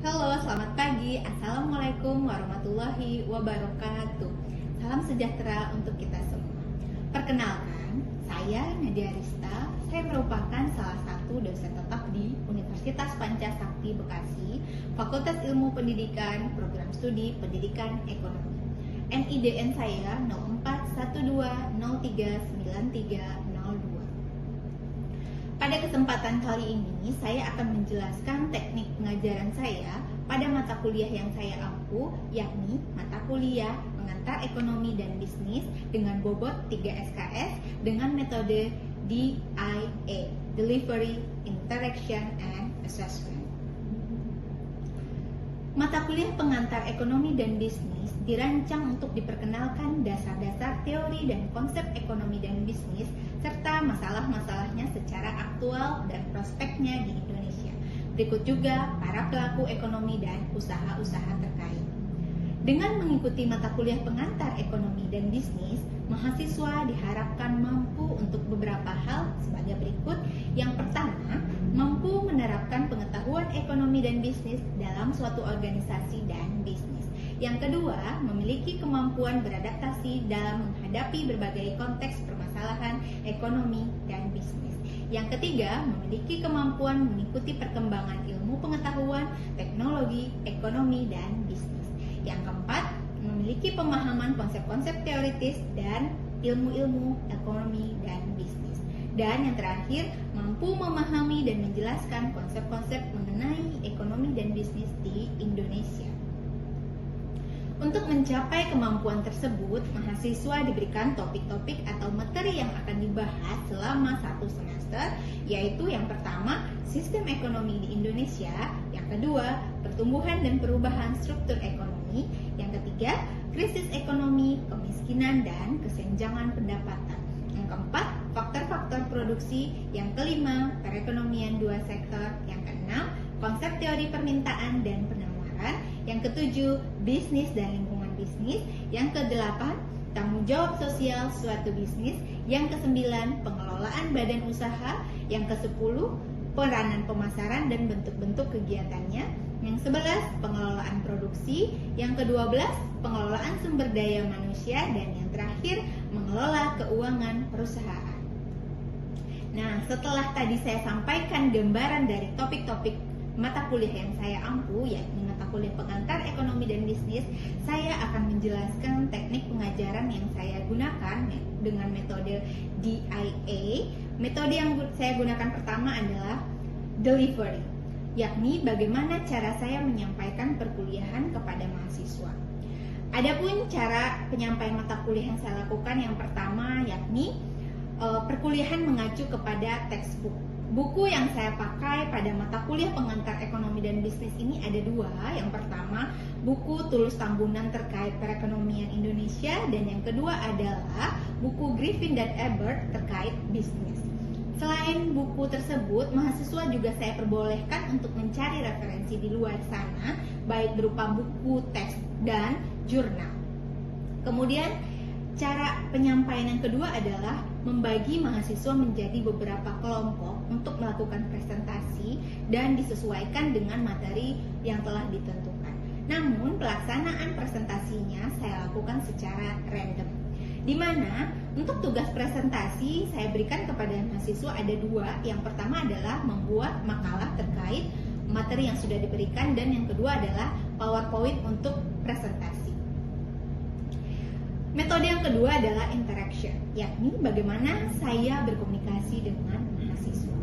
Halo, selamat pagi. Assalamualaikum warahmatullahi wabarakatuh. Salam sejahtera untuk kita semua. Perkenalkan, saya Nadia Rista. Saya merupakan salah satu dosen tetap di Universitas Pancasakti Bekasi, Fakultas Ilmu Pendidikan, Program Studi Pendidikan Ekonomi. NIDN saya 0412039302. Pada kesempatan kali ini, saya akan menjelaskan teknik pengajaran saya pada mata kuliah yang saya ampu, yakni mata kuliah pengantar ekonomi dan bisnis dengan bobot 3 SKS dengan metode DIA, Delivery, Interaction, and Assessment. Mata kuliah pengantar ekonomi dan bisnis dirancang untuk diperkenalkan dasar-dasar teori dan konsep ekonomi dan bisnis serta masalah-masalahnya secara aktual dan prospeknya di Indonesia. Berikut juga para pelaku ekonomi dan usaha-usaha terkait. Dengan mengikuti mata kuliah pengantar ekonomi dan bisnis, mahasiswa diharapkan mampu untuk beberapa hal sebagai berikut. Yang pertama, mampu menerapkan pengetahuan ekonomi dan bisnis dalam suatu organisasi dan bisnis. Yang kedua, memiliki kemampuan beradaptasi dalam menghadapi berbagai konteks permasalahan ekonomi dan bisnis. Yang ketiga, memiliki kemampuan mengikuti perkembangan ilmu pengetahuan, teknologi, ekonomi, dan bisnis. Yang keempat, memiliki pemahaman konsep-konsep teoritis dan ilmu-ilmu ekonomi dan bisnis. Dan yang terakhir, mampu memahami dan menjelaskan konsep-konsep mengenai ekonomi dan bisnis di Indonesia. Untuk mencapai kemampuan tersebut, mahasiswa diberikan topik-topik atau materi yang akan dibahas selama 1 semester, yaitu yang pertama, sistem ekonomi di Indonesia, yang kedua, pertumbuhan dan perubahan struktur ekonomi, yang ketiga, krisis ekonomi, kemiskinan, dan kesenjangan pendapatan, yang keempat, faktor-faktor produksi, yang kelima, perekonomian 2 sektor, yang keenam, konsep teori permintaan dan penawaran, yang ketujuh, bisnis dan lingkungan bisnis, yang kedelapan, tanggung jawab sosial suatu bisnis, yang kesembilan, pengelolaan badan usaha, yang kesepuluh, peranan pemasaran dan bentuk-bentuk kegiatannya, yang 11, pengelolaan produksi, yang ke-12, pengelolaan sumber daya manusia, dan yang terakhir, mengelola keuangan perusahaan. Nah, setelah tadi saya sampaikan gambaran dari topik-topik mata kuliah yang saya ampu, yakni mata kuliah pengantar ekonomi dan bisnis, saya akan menjelaskan teknik pengajaran yang saya gunakan dengan metode DIA. Metode yang saya gunakan pertama adalah delivery, yakni bagaimana cara saya menyampaikan perkuliahan kepada mahasiswa. Adapun cara penyampaian mata kuliah yang saya lakukan yang pertama yakni perkuliahan mengacu kepada textbook. Buku yang saya pakai pada mata kuliah pengantar ekonomi dan bisnis ini ada 2. Yang pertama, buku Tulus Tambunan terkait perekonomian Indonesia, dan yang kedua adalah buku Griffin dan Ebert terkait bisnis. Selain buku tersebut, mahasiswa juga saya perbolehkan untuk mencari referensi di luar sana, baik berupa buku teks dan jurnal. Kemudian, cara penyampaian yang kedua adalah membagi mahasiswa menjadi beberapa kelompok untuk melakukan presentasi dan disesuaikan dengan materi yang telah ditentukan. Namun, pelaksanaan presentasinya saya lakukan secara random, di mana untuk tugas presentasi saya berikan kepada mahasiswa ada 2. Yang pertama adalah membuat makalah terkait materi yang sudah diberikan, dan yang kedua adalah PowerPoint untuk presentasi. Metode yang kedua adalah interaction, yakni bagaimana saya berkomunikasi dengan mahasiswa.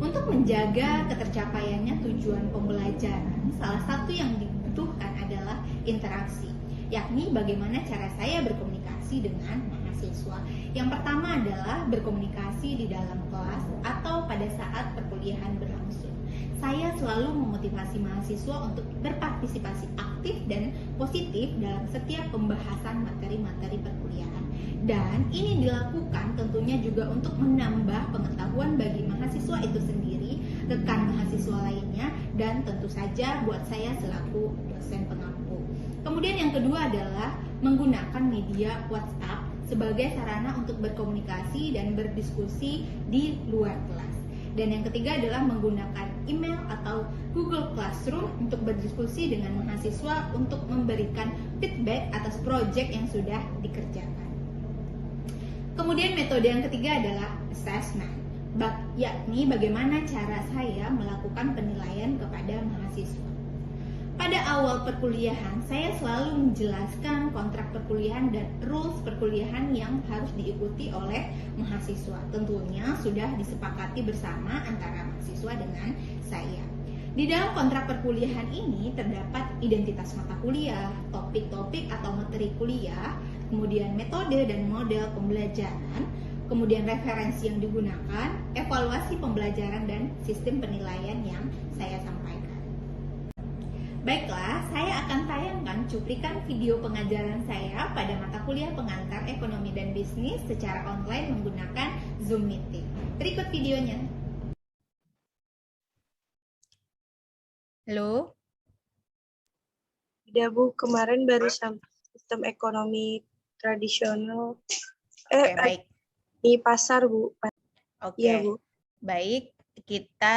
Untuk menjaga ketercapaiannya tujuan pembelajaran, salah satu yang dibutuhkan adalah interaksi, yakni bagaimana cara saya berkomunikasi dengan mahasiswa. Yang pertama adalah berkomunikasi di dalam kelas atau pada saat perkuliahan berlangsung. Saya selalu memotivasi mahasiswa untuk berpartisipasi aktif dan positif dalam setiap pembahasan materi-materi perkuliahan. Dan ini dilakukan tentunya juga untuk menambah pengetahuan bagi mahasiswa itu sendiri, rekan mahasiswa lainnya, dan tentu saja buat saya selaku dosen pengampu. Kemudian yang kedua adalah menggunakan media WhatsApp sebagai sarana untuk berkomunikasi dan berdiskusi di luar kelas. Dan yang ketiga adalah menggunakan email atau Google Classroom untuk berdiskusi dengan mahasiswa untuk memberikan feedback atas proyek yang sudah dikerjakan. Kemudian metode yang ketiga adalah assessment, yakni bagaimana cara saya melakukan penilaian kepada mahasiswa. Pada awal perkuliahan, saya selalu menjelaskan kontrak perkuliahan dan rules perkuliahan yang harus diikuti oleh mahasiswa. Tentunya sudah disepakati bersama antara mahasiswa dengan saya. Di dalam kontrak perkuliahan ini terdapat identitas mata kuliah, topik-topik atau materi kuliah, kemudian metode dan model pembelajaran, kemudian referensi yang digunakan, evaluasi pembelajaran, dan sistem penilaian yang saya sampaikan. Baiklah, saya akan tayangkan cuplikan video pengajaran saya pada mata kuliah pengantar ekonomi dan bisnis secara online menggunakan Zoom Meeting. Berikut videonya. Halo? Tidak, Bu. Kemarin baru sampai sistem ekonomi tradisional. Baik. Di pasar, Bu. Oke. Iya, Bu. Baik. Kita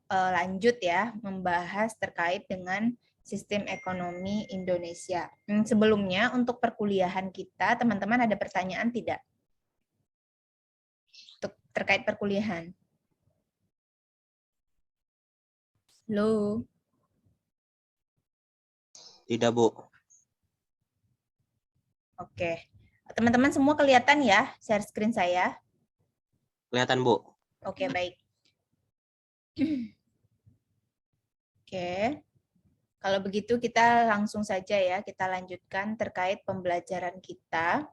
lanjut ya, membahas terkait dengan sistem ekonomi Indonesia. Sebelumnya, untuk perkuliahan kita, teman-teman ada pertanyaan tidak? Terkait perkuliahan. Halo? Tidak, Bu. Oke. Teman-teman semua kelihatan ya share screen saya? Kelihatan, Bu. Oke, baik. Oke. Kalau begitu kita langsung saja ya, kita lanjutkan terkait pembelajaran kita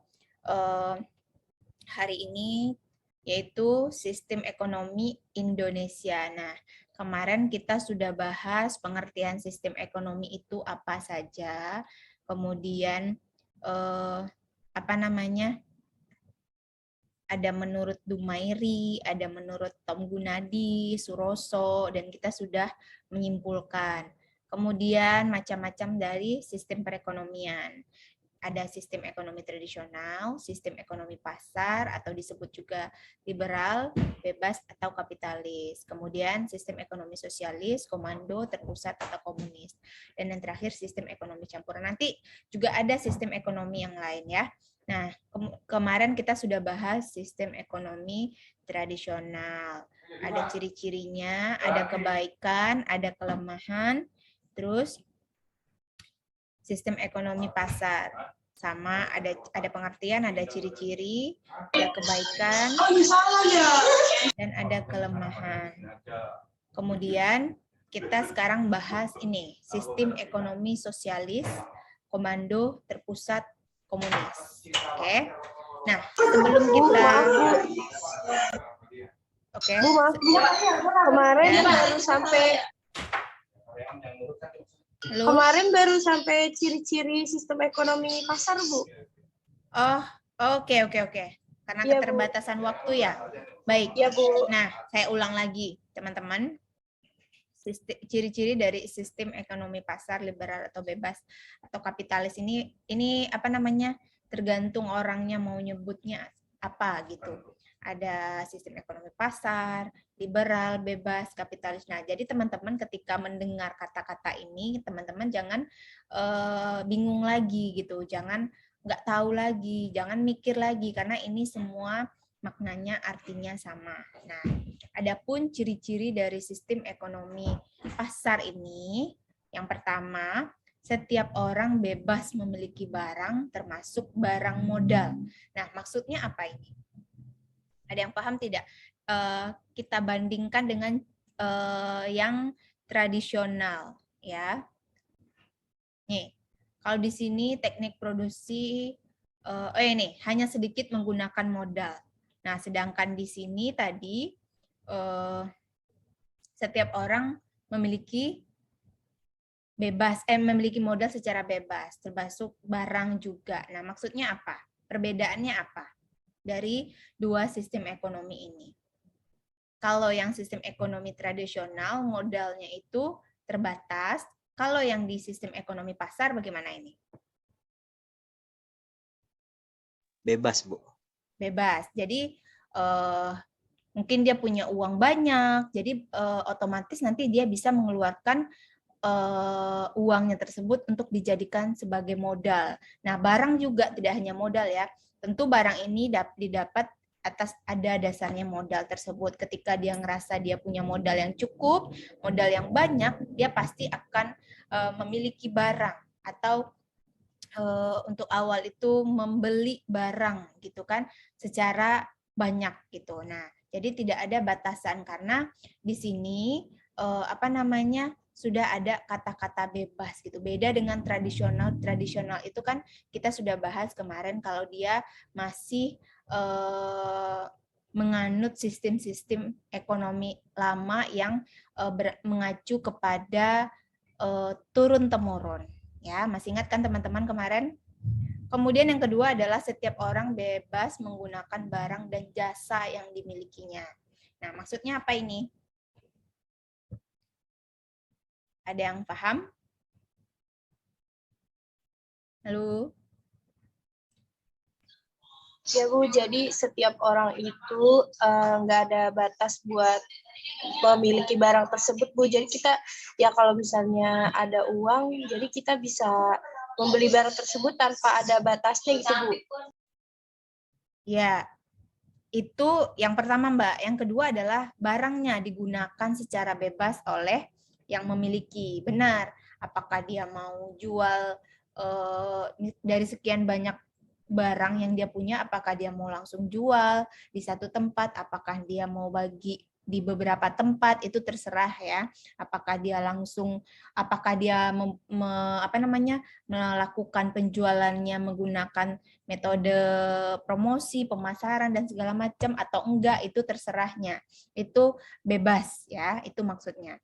hari ini, yaitu sistem ekonomi Indonesia. Nah, kemarin kita sudah bahas pengertian sistem ekonomi itu apa saja, kemudian ada menurut Dumairi, ada menurut Tom Gunadi, Suroso, dan kita sudah menyimpulkan. Kemudian macam-macam dari sistem perekonomian. Ada sistem ekonomi tradisional, sistem ekonomi pasar, atau disebut juga liberal, bebas, atau kapitalis. Kemudian sistem ekonomi sosialis, komando, terpusat, atau komunis. Dan yang terakhir sistem ekonomi campuran. Nanti juga ada sistem ekonomi yang lain ya. Nah, kemarin kita sudah bahas sistem ekonomi tradisional. Ada ciri-cirinya, ada kebaikan, ada kelemahan, terus sistem ekonomi pasar. Sama ada pengertian, ada ciri-ciri, ada kebaikan, dan ada kelemahan. Kemudian kita sekarang bahas ini, sistem ekonomi sosialis, komando, terpusat, komunis. Oke. Nah, sebelum kita Bu, maaf, Bu. Kemarin ya. baru sampai Halo? Kemarin baru sampai ciri-ciri sistem ekonomi pasar, Bu. Oh, oke. Karena Iya, keterbatasan waktu ya. Baik. Iya, Bu. Nah, saya ulang lagi, teman-teman. Ciri-ciri dari sistem ekonomi pasar liberal atau bebas atau kapitalis ini tergantung orangnya mau nyebutnya apa gitu. Ada sistem ekonomi pasar, liberal, bebas, kapitalis. Nah, jadi teman-teman ketika mendengar kata-kata ini, teman-teman jangan bingung lagi gitu, jangan nggak tahu lagi, jangan mikir lagi karena ini semua maknanya artinya sama. Nah, adapun ciri-ciri dari sistem ekonomi pasar ini, yang pertama, setiap orang bebas memiliki barang termasuk barang modal. Nah, maksudnya apa ini? Ada yang paham tidak? Kita bandingkan dengan yang tradisional, ya. Nih, kalau di sini teknik produksi, ini hanya sedikit menggunakan modal. Nah, sedangkan di sini tadi setiap orang memiliki memiliki modal secara bebas, termasuk barang juga. Nah, maksudnya apa? Perbedaannya apa dari dua sistem ekonomi ini? Kalau yang sistem ekonomi tradisional, modalnya itu terbatas. Kalau yang di sistem ekonomi pasar, bagaimana ini? Bebas, Bu. Bebas. Jadi, Mungkin dia punya uang banyak, jadi otomatis nanti dia bisa mengeluarkan uangnya tersebut untuk dijadikan sebagai modal. Nah, barang juga tidak hanya modal ya. Tentu barang ini didapat atas ada dasarnya modal tersebut. Ketika dia ngerasa dia punya modal yang cukup, modal yang banyak, dia pasti akan memiliki barang atau untuk awal itu membeli barang gitu kan secara banyak gitu. Nah, jadi tidak ada batasan karena di sini apa namanya sudah ada kata-kata bebas gitu. Beda dengan tradisional. Tradisional itu kan kita sudah bahas kemarin kalau dia masih menganut sistem-sistem ekonomi lama yang mengacu kepada turun-temurun. Ya, masih ingat kan teman-teman kemarin? Kemudian yang kedua adalah setiap orang bebas menggunakan barang dan jasa yang dimilikinya. Nah, maksudnya apa ini? Ada yang paham? Halo? Ya Bu, jadi setiap orang itu nggak ada batas buat memiliki barang tersebut Bu. Jadi kita ya kalau misalnya ada uang, jadi kita bisa membeli barang tersebut tanpa ada batasnya gitu Bu. Ya, itu yang pertama Mbak. Yang kedua adalah barangnya digunakan secara bebas oleh yang memiliki. Benar. Apakah dia mau jual dari sekian banyak barang yang dia punya, apakah dia mau langsung jual di satu tempat, apakah dia mau bagi di beberapa tempat, itu terserah ya. Apakah dia langsung, apakah dia melakukan penjualannya menggunakan metode promosi, pemasaran dan segala macam atau enggak, itu terserahnya. Itu bebas ya, itu maksudnya.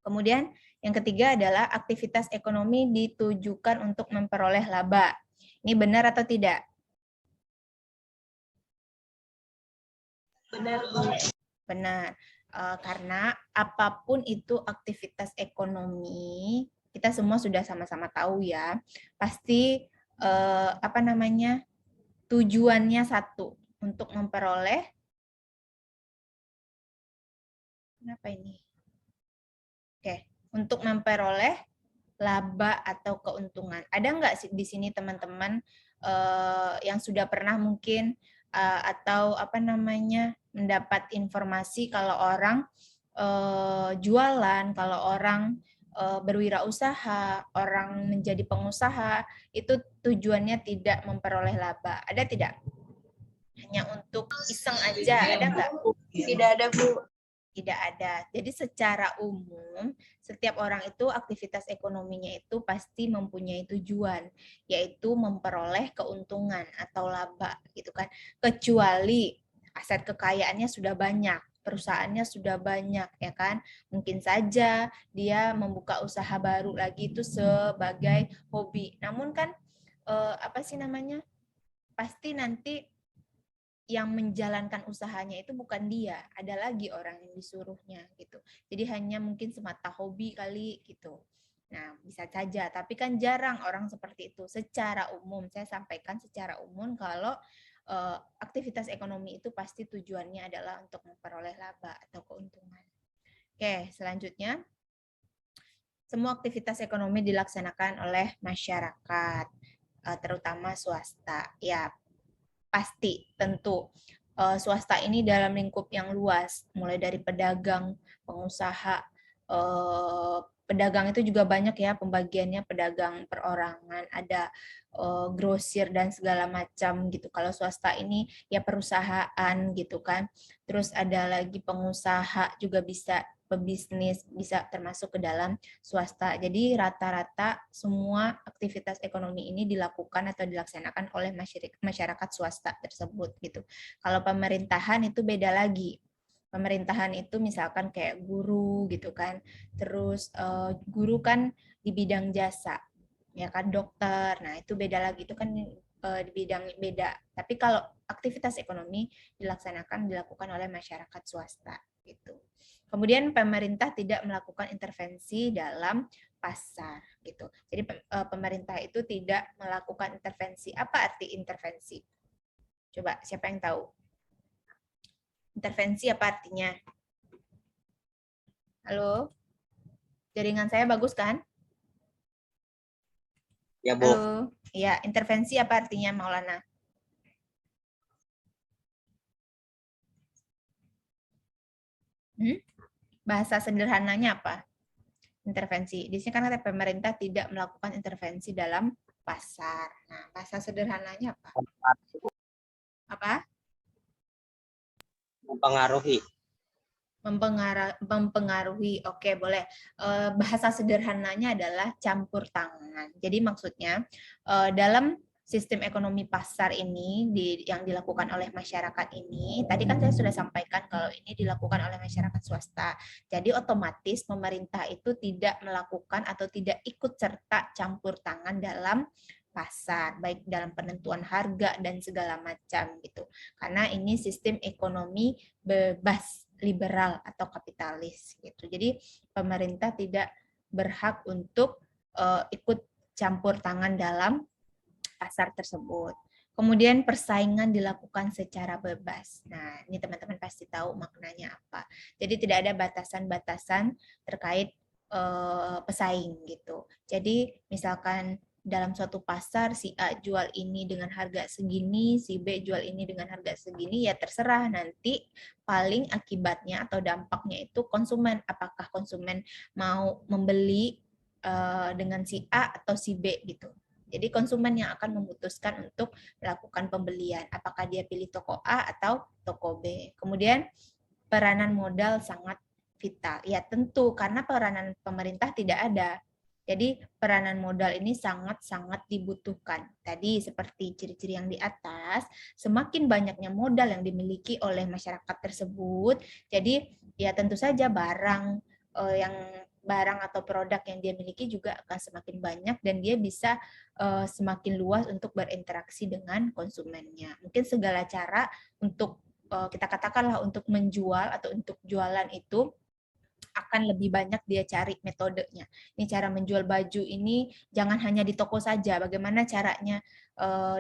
Kemudian yang ketiga adalah aktivitas ekonomi ditujukan untuk memperoleh laba. Ini benar atau tidak? Benar Bu. Benar. Karena apapun itu aktivitas ekonomi, kita semua sudah sama-sama tahu ya, pasti tujuannya satu, untuk memperoleh kenapa ini? Oke, untuk memperoleh laba atau keuntungan. Ada nggak sih di sini teman-teman yang sudah pernah mungkin atau mendapat informasi kalau orang jualan, kalau orang berwirausaha, orang menjadi pengusaha, itu tujuannya tidak memperoleh laba. Ada tidak? Hanya untuk iseng aja, ada nggak? Tidak ada Bu. Tidak ada. Jadi secara umum, setiap orang itu aktivitas ekonominya itu pasti mempunyai tujuan, yaitu memperoleh keuntungan atau laba, gitu kan. Kecuali aset kekayaannya sudah banyak, perusahaannya sudah banyak, ya kan. Mungkin saja dia membuka usaha baru lagi itu sebagai hobi. Namun kan pasti nanti yang menjalankan usahanya itu bukan dia, ada lagi orang yang disuruhnya gitu. Jadi hanya mungkin semata hobi kali gitu. Nah, bisa saja, tapi kan jarang orang seperti itu. Secara umum, saya sampaikan secara umum kalau aktivitas ekonomi itu pasti tujuannya adalah untuk memperoleh laba atau keuntungan. Oke, selanjutnya. Semua aktivitas ekonomi dilaksanakan oleh masyarakat, terutama swasta. Ya, pasti tentu swasta ini dalam lingkup yang luas, mulai dari pedagang, pengusaha, pedagang itu juga banyak ya pembagiannya, pedagang perorangan, ada grosir dan segala macam gitu. Kalau swasta ini ya perusahaan gitu kan. Terus ada lagi pengusaha juga bisa, pebisnis bisa termasuk ke dalam swasta. Jadi rata-rata semua aktivitas ekonomi ini dilakukan atau dilaksanakan oleh masyarakat swasta tersebut gitu. Kalau pemerintahan itu beda lagi. Pemerintahan itu misalkan kayak guru gitu kan. Terus guru kan di bidang jasa, ya kan, dokter. Nah, itu beda lagi, itu kan di bidang beda. Tapi kalau aktivitas ekonomi dilakukan oleh masyarakat swasta gitu. Kemudian pemerintah tidak melakukan intervensi dalam pasar gitu. Jadi pemerintah itu tidak melakukan intervensi. Apa arti intervensi? Coba siapa yang tahu? Intervensi apa artinya? Halo? Jaringan saya bagus kan? Ya, Bu. Halo? Ya, intervensi apa artinya, Maulana? Bahasa sederhananya apa? Intervensi. Di sini kan kata pemerintah tidak melakukan intervensi dalam pasar. Nah, bahasa sederhananya apa? Apa? Mempengaruhi. Mempengaruhi. Oke, boleh. Bahasa sederhananya adalah campur tangan. Jadi maksudnya dalam sistem ekonomi pasar ini yang dilakukan oleh masyarakat ini, tadi kan saya sudah sampaikan kalau ini dilakukan oleh masyarakat swasta. Jadi otomatis pemerintah itu tidak melakukan atau tidak ikut serta campur tangan dalam pasar, baik dalam penentuan harga dan segala macam gitu. Karena ini sistem ekonomi bebas liberal atau kapitalis gitu. Jadi pemerintah tidak berhak untuk ikut campur tangan dalam pasar tersebut. Kemudian persaingan dilakukan secara bebas. Nah, ini teman-teman pasti tahu maknanya apa. Jadi tidak ada batasan-batasan terkait pesaing gitu. Jadi misalkan dalam suatu pasar si A jual ini dengan harga segini, si B jual ini dengan harga segini, ya terserah nanti paling akibatnya atau dampaknya itu konsumen. Apakah konsumen mau membeli dengan si A atau si B gitu. Jadi konsumen yang akan memutuskan untuk melakukan pembelian, apakah dia pilih toko A atau toko B. Kemudian peranan modal sangat vital. Ya tentu karena peranan pemerintah tidak ada. Jadi peranan modal ini sangat-sangat dibutuhkan. Tadi seperti ciri-ciri yang di atas, semakin banyaknya modal yang dimiliki oleh masyarakat tersebut, jadi ya tentu saja barang atau produk yang dia miliki juga akan semakin banyak dan dia bisa semakin luas untuk berinteraksi dengan konsumennya. Mungkin segala cara untuk kita katakanlah untuk menjual atau untuk jualan itu akan lebih banyak dia cari metodenya. Ini cara menjual baju ini jangan hanya di toko saja. Bagaimana caranya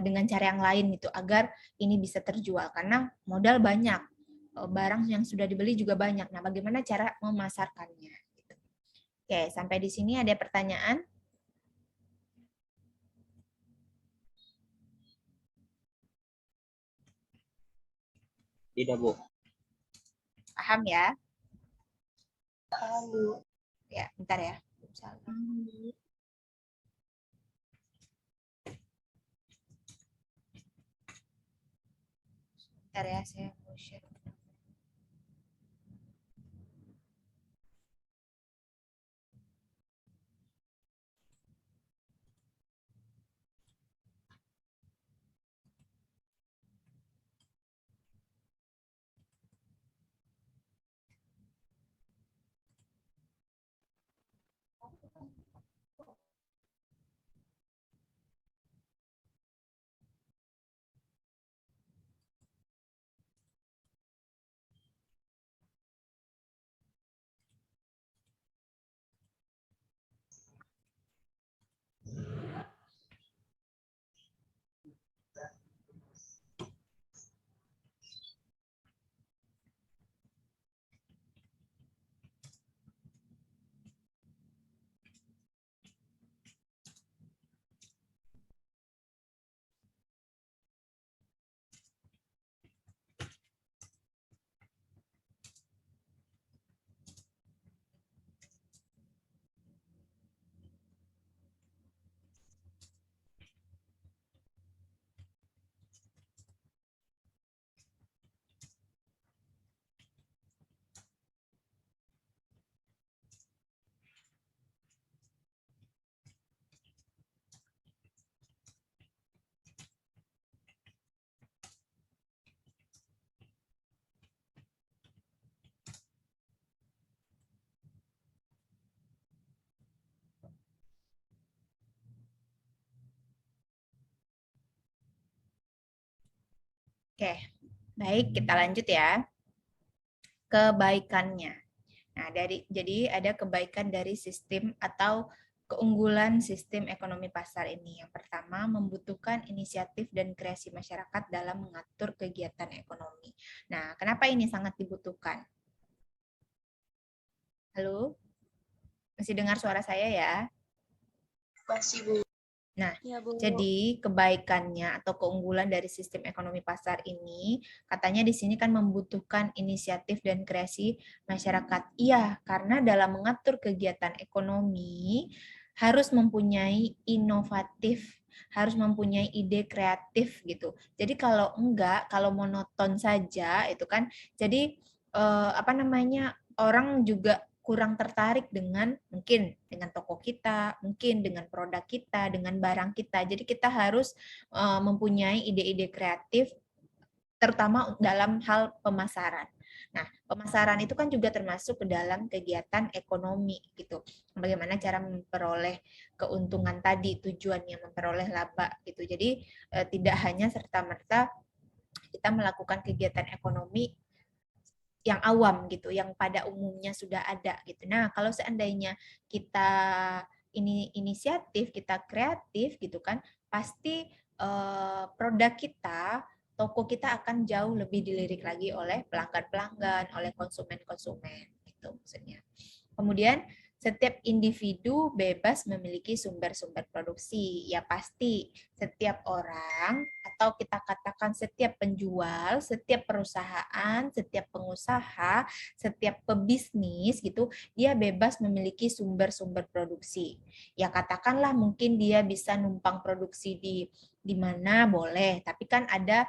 dengan cara yang lain itu agar ini bisa terjual karena modal banyak, barang yang sudah dibeli juga banyak. Nah, bagaimana cara memasarkannya? Oke, sampai di sini ada pertanyaan? Tidak, Bu. Paham ya? Halo. Ya, bentar ya. Bentar ya, saya mau share. Oke, baik kita lanjut ya. Kebaikannya. Nah, jadi ada kebaikan dari sistem atau keunggulan sistem ekonomi pasar ini. Yang pertama, membutuhkan inisiatif dan kreasi masyarakat dalam mengatur kegiatan ekonomi. Nah, kenapa ini sangat dibutuhkan? Halo? Masih dengar suara saya ya? Masih, Bu. Nah, Ya, Bu. jadi kebaikannya atau keunggulan dari sistem ekonomi pasar ini, katanya di sini kan membutuhkan inisiatif dan kreasi masyarakat. Iya, karena dalam mengatur kegiatan ekonomi harus mempunyai inovatif, harus mempunyai ide kreatif gitu. Jadi kalau enggak, kalau monoton saja itu kan, jadi apa namanya, orang juga kurang tertarik dengan mungkin dengan toko kita, mungkin dengan produk kita, dengan barang kita. Jadi kita harus mempunyai ide-ide kreatif terutama dalam hal pemasaran. Nah, pemasaran itu kan juga termasuk ke dalam kegiatan ekonomi gitu. Bagaimana cara memperoleh keuntungan tadi, tujuannya memperoleh laba gitu. Jadi tidak hanya serta-merta kita melakukan kegiatan ekonomi yang awam gitu, yang pada umumnya sudah ada gitu. Nah, kalau seandainya kita ini inisiatif, kita kreatif gitu kan, pasti produk kita, toko kita akan jauh lebih dilirik lagi oleh pelanggan-pelanggan, oleh konsumen-konsumen gitu maksudnya. Kemudian setiap individu bebas memiliki sumber-sumber produksi. Ya pasti setiap orang atau kita katakan setiap penjual, setiap perusahaan, setiap pengusaha, setiap pebisnis gitu, dia bebas memiliki sumber-sumber produksi. Ya katakanlah mungkin dia bisa numpang produksi di mana boleh, tapi kan ada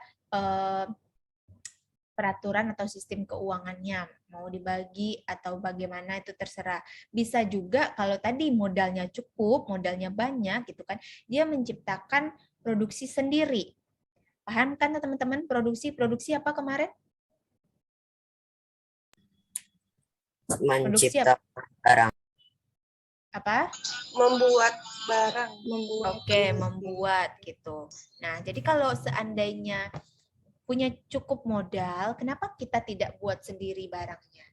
peraturan atau sistem keuangannya mau dibagi atau bagaimana itu terserah. Bisa juga kalau tadi modalnya cukup, modalnya banyak gitu kan, dia menciptakan produksi sendiri. Paham kan teman-teman produksi apa kemarin? Produksi Menciptakan barang. apa? Membuat barang, Oke, membuat gitu. Nah, jadi kalau seandainya punya cukup modal, kenapa kita tidak buat sendiri barangnya?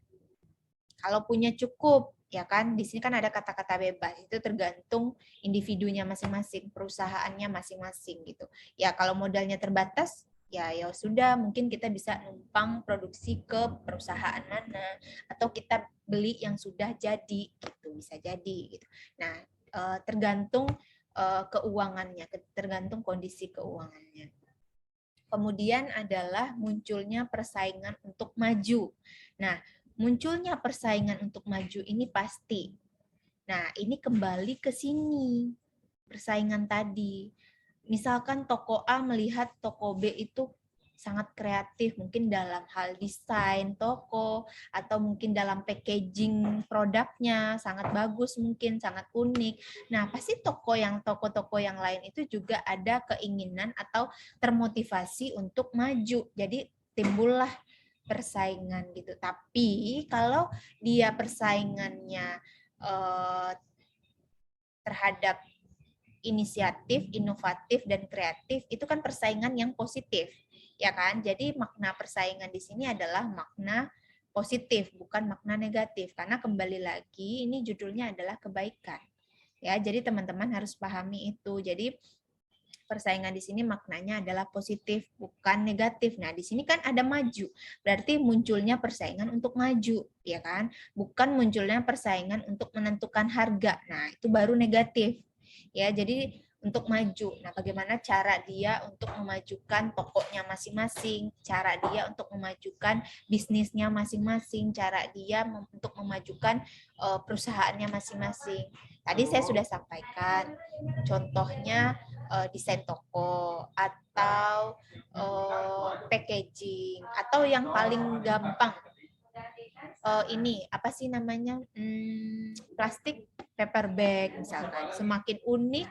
Kalau punya cukup, ya kan, di sini kan ada kata-kata bebas, itu tergantung individunya masing-masing, perusahaannya masing-masing gitu. Ya kalau modalnya terbatas, ya sudah, mungkin kita bisa numpang produksi ke perusahaan mana, atau kita beli yang sudah jadi, gitu bisa jadi. Gitu. Nah, tergantung keuangannya, tergantung kondisi keuangannya. Kemudian adalah munculnya persaingan untuk maju. Nah, munculnya persaingan untuk maju ini pasti. Nah, ini kembali ke sini, persaingan tadi. Misalkan toko A melihat toko B itu sangat kreatif, mungkin dalam hal desain toko, atau mungkin dalam packaging produknya, sangat bagus mungkin, sangat unik. Nah, pasti toko-toko yang lain itu juga ada keinginan atau termotivasi untuk maju. Jadi timbullah persaingan gitu. Tapi kalau dia persaingannya terhadap inisiatif, inovatif, dan kreatif, itu kan persaingan yang positif, ya kan? Jadi makna persaingan di sini adalah makna positif, bukan makna negatif. Karena kembali lagi, ini judulnya adalah kebaikan. Ya, jadi teman-teman harus pahami itu. Jadi persaingan di sini maknanya adalah positif, bukan negatif. Nah, di sini kan ada maju. Berarti munculnya persaingan untuk maju, ya kan? Bukan munculnya persaingan untuk menentukan harga. Nah, itu baru negatif. Ya, jadi untuk maju. Nah, bagaimana cara dia untuk memajukan tokonya masing-masing, cara dia untuk memajukan bisnisnya masing-masing, cara dia untuk memajukan perusahaannya masing-masing. Tadi saya sudah sampaikan contohnya desain toko atau packaging atau yang paling gampang ini apa sih namanya plastik paper bag misalkan, semakin unik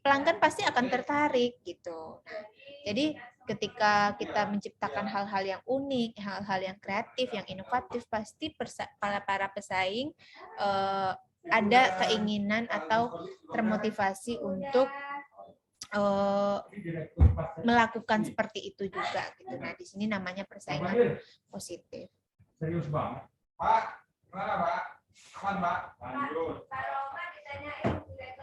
pelanggan pasti akan tertarik gitu. Nah, jadi ketika kita menciptakan hal-hal yang unik, hal-hal yang kreatif, yang inovatif, pasti para pesaing ada keinginan atau termotivasi untuk melakukan seperti itu juga gitu. Nah, di sini namanya persaingan positif. Serius banget. Pak, gimana Pak? Aman Pak? Lanjut. Kalau Pak ditanyain direktur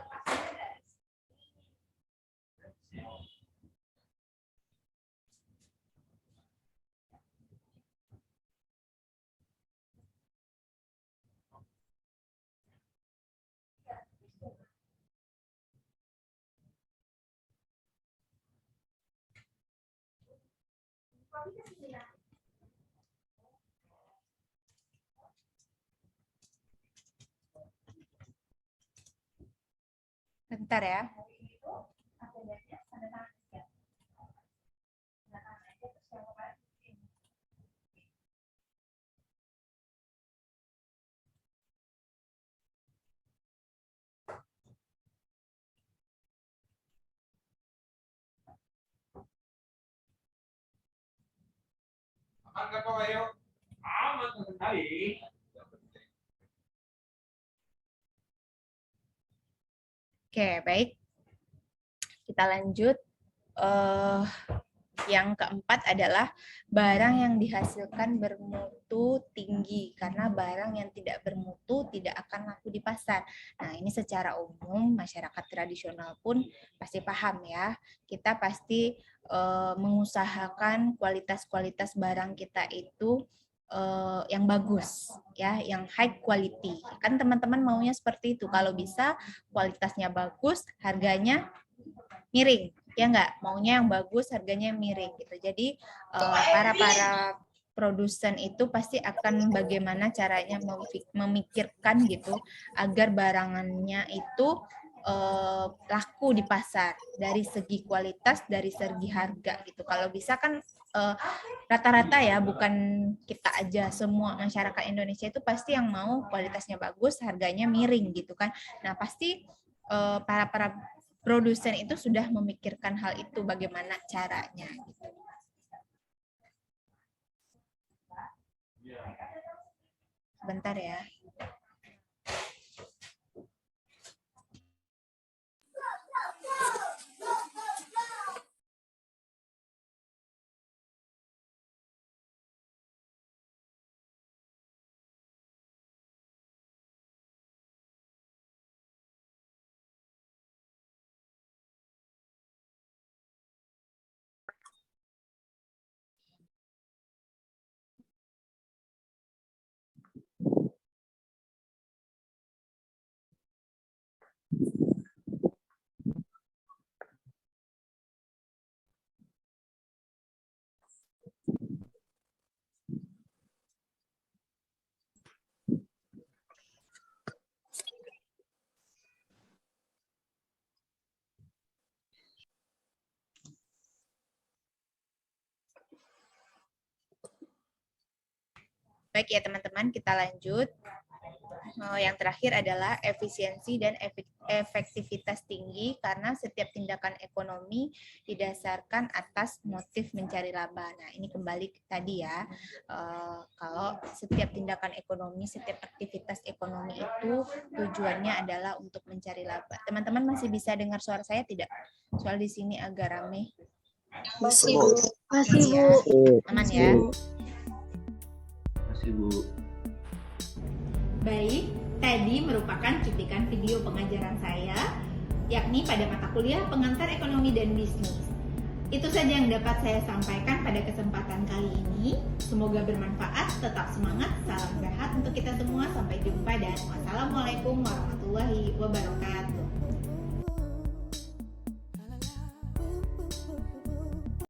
Bentar ya. Oke, baik. Kita lanjut. Yang keempat adalah barang yang dihasilkan bermutu tinggi, karena barang yang tidak bermutu tidak akan laku di pasar. Nah, ini secara umum masyarakat tradisional pun pasti paham ya. Kita pasti mengusahakan kualitas-kualitas barang kita itu yang bagus ya, yang high quality. Kan teman-teman maunya seperti itu. Kalau bisa kualitasnya bagus, harganya miring. Ya enggak, maunya yang bagus, harganya miring gitu. Jadi para produsen itu pasti akan bagaimana caranya memikirkan gitu agar barangannya itu laku di pasar dari segi kualitas, dari segi harga gitu. Kalau bisa kan rata-rata ya, bukan kita aja, semua masyarakat Indonesia itu pasti yang mau kualitasnya bagus, harganya miring gitu kan. Nah, pasti para produsen itu sudah memikirkan hal itu, bagaimana caranya gitu. Bentar ya. Baik ya teman-teman, kita lanjut. Yang terakhir adalah efisiensi dan efektivitas tinggi, karena setiap tindakan ekonomi didasarkan atas motif mencari laba. Nah, ini kembali tadi ya, kalau setiap tindakan ekonomi, setiap aktivitas ekonomi itu tujuannya adalah untuk mencari laba. Teman-teman masih bisa dengar suara saya tidak? Soal di sini agak rame. Masih, Bu. Masih, Bu. Aman ya? Bu. Baik, tadi merupakan cuplikan video pengajaran saya, yakni pada mata kuliah Pengantar Ekonomi dan Bisnis. Itu saja yang dapat saya sampaikan pada kesempatan kali ini. Semoga bermanfaat, tetap semangat, salam sehat untuk kita semua. Sampai jumpa dan wassalamualaikum warahmatullahi wabarakatuh.